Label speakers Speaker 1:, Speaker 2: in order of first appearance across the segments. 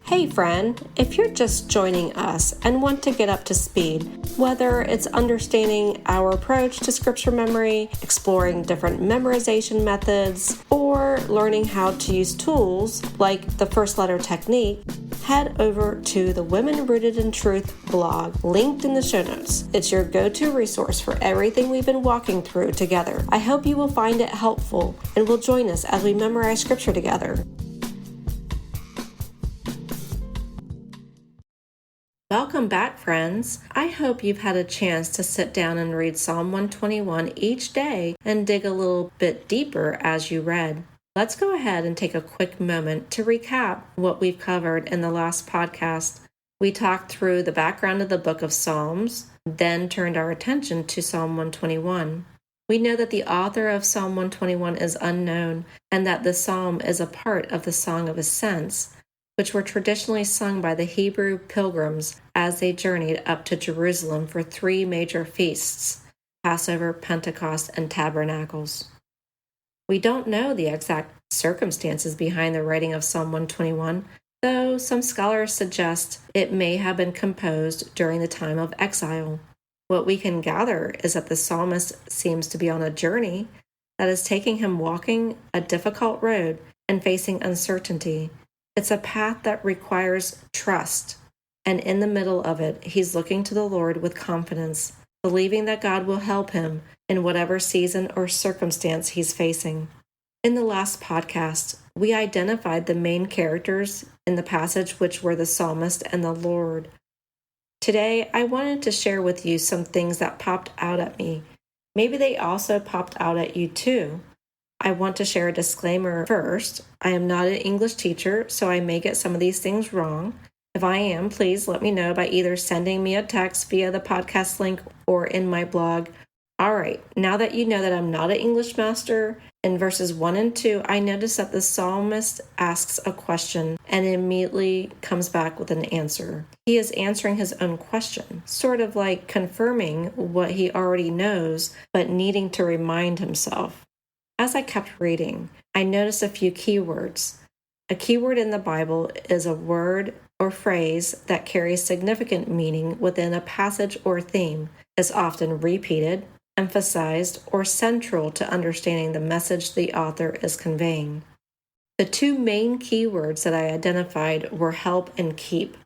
Speaker 1: Hey friend, if you're just joining us and want to get up to speed, whether it's understanding our approach to scripture memory, exploring different memorization methods, or learning how to use tools like the first letter technique, head over to the Women Rooted in Truth blog, linked in the show notes. It's your go-to resource for everything we've been walking through together. I hope you will find it helpful and will join us as we memorize scripture together. Welcome back, friends. I hope you've had a chance to sit down and read Psalm 121 each day and dig a little bit deeper as you read. Let's go ahead and take a quick moment to recap what we've covered in the last podcast. We talked through the background of the book of Psalms, then turned our attention to Psalm 121. We know that the author of Psalm 121 is unknown and that the psalm is a part of the Song of Ascents, which were traditionally sung by the Hebrew pilgrims as they journeyed up to Jerusalem for three major feasts: Passover, Pentecost, and Tabernacles. We don't know the exact circumstances behind the writing of Psalm 121, though some scholars suggest it may have been composed during the time of exile. What we can gather is that the psalmist seems to be on a journey that is taking him walking a difficult road and facing uncertainty. It's a path that requires trust, and in the middle of it, he's looking to the Lord with confidence, believing that God will help him in whatever season or circumstance he's facing. In the last podcast, we identified the main characters in the passage, which were the psalmist and the Lord. Today, I wanted to share with you some things that popped out at me. Maybe they also popped out at you too. I want to share a disclaimer first. I am not an English teacher, so I may get some of these things wrong. If I am, please let me know by either sending me a text via the podcast link or in my blog. All right, now that you know that I'm not an English master, in verses 1 and 2, I notice that the psalmist asks a question and immediately comes back with an answer. He is answering his own question, sort of like confirming what he already knows, but needing to remind himself. As I kept reading, I noticed a few keywords. A keyword in the Bible is a word or phrase that carries significant meaning within a passage or theme, is often repeated, emphasized, or central to understanding the message the author is conveying. The two main keywords that I identified were help and keep.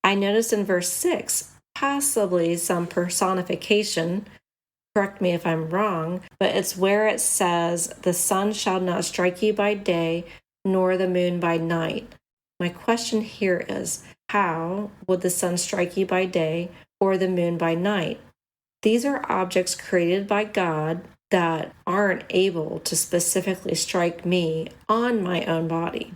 Speaker 1: I noticed in verse 6 possibly some personification. Correct me if I'm wrong, but it's where it says, "The sun shall not strike you by day, nor the moon by night." My question here is, how would the sun strike you by day or the moon by night? These are objects created by God that aren't able to specifically strike me on my own body.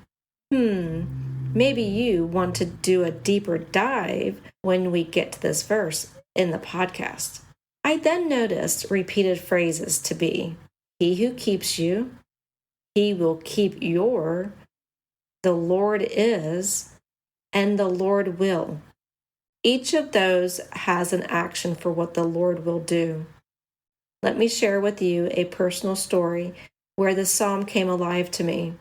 Speaker 1: Maybe you want to do a deeper dive when we get to this verse in the podcast. I then noticed repeated phrases to be, "He who keeps you," "He will keep your," "The Lord is," and "The Lord will." Each of those has an action for what the Lord will do. Let me share with you a personal story where the psalm came alive to me.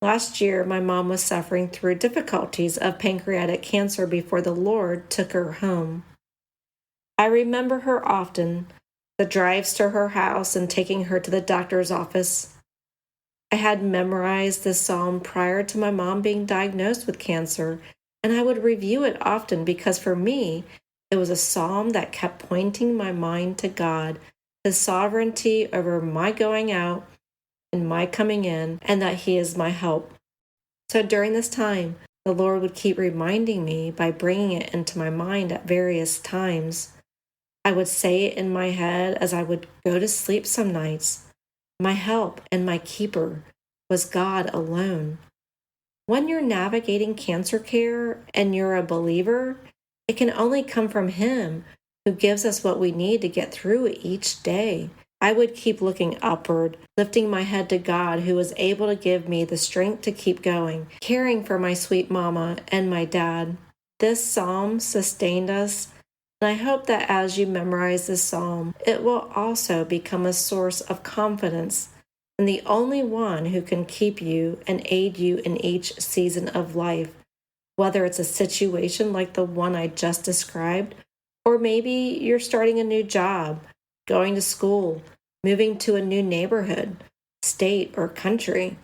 Speaker 1: Last year, my mom was suffering through difficulties of pancreatic cancer before the Lord took her home. I remember her often, the drives to her house and taking her to the doctor's office. I had memorized this psalm prior to my mom being diagnosed with cancer, and I would review it often because for me, it was a psalm that kept pointing my mind to God, His sovereignty over my going out and my coming in, and that He is my help. So during this time, the Lord would keep reminding me by bringing it into my mind at various times. I would say it in my head as I would go to sleep some nights. My help and my keeper was God alone. When you're navigating cancer care and you're a believer, it can only come from Him who gives us what we need to get through each day. I would keep looking upward, lifting my head to God who was able to give me the strength to keep going, caring for my sweet mama and my dad. This psalm sustained us. And I hope that as you memorize this psalm, it will also become a source of confidence in the only one who can keep you and aid you in each season of life, whether it's a situation like the one I just described, or maybe you're starting a new job, going to school, moving to a new neighborhood, state, or country.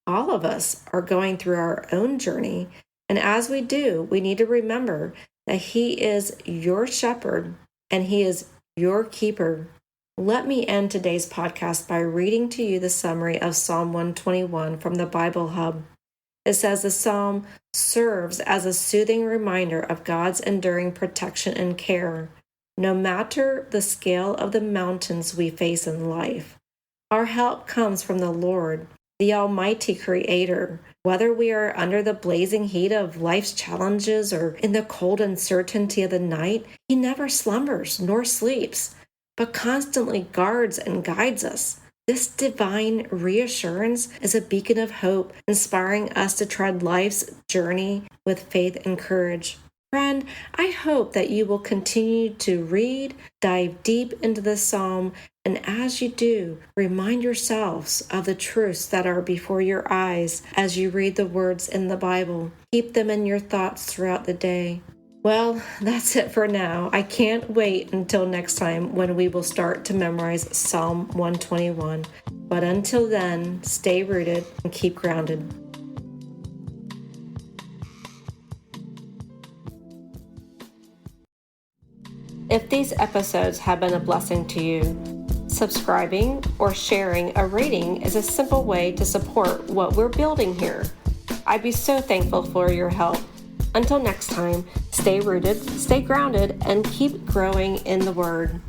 Speaker 1: All of us are going through our own journey, and as we do, we need to remember that He is your shepherd and He is your keeper. Let me end today's podcast by reading to you the summary of Psalm 121 from the Bible Hub. It says the psalm serves as a soothing reminder of God's enduring protection and care, no matter the scale of the mountains we face in life. Our help comes from the Lord, the Almighty Creator. Whether we are under the blazing heat of life's challenges or in the cold uncertainty of the night, He never slumbers nor sleeps, but constantly guards and guides us. This divine reassurance is a beacon of hope, inspiring us to tread life's journey with faith and courage. Friend, I hope that you will continue to read, dive deep into the psalm, and as you do, remind yourselves of the truths that are before your eyes as you read the words in the Bible. Keep them in your thoughts throughout the day. Well, that's it for now. I can't wait until next time when we will start to memorize Psalm 121. But until then, stay rooted and keep grounded. If these episodes have been a blessing to you, subscribing or sharing a rating is a simple way to support what we're building here. I'd be so thankful for your help. Until next time, stay rooted, stay grounded, and keep growing in the Word.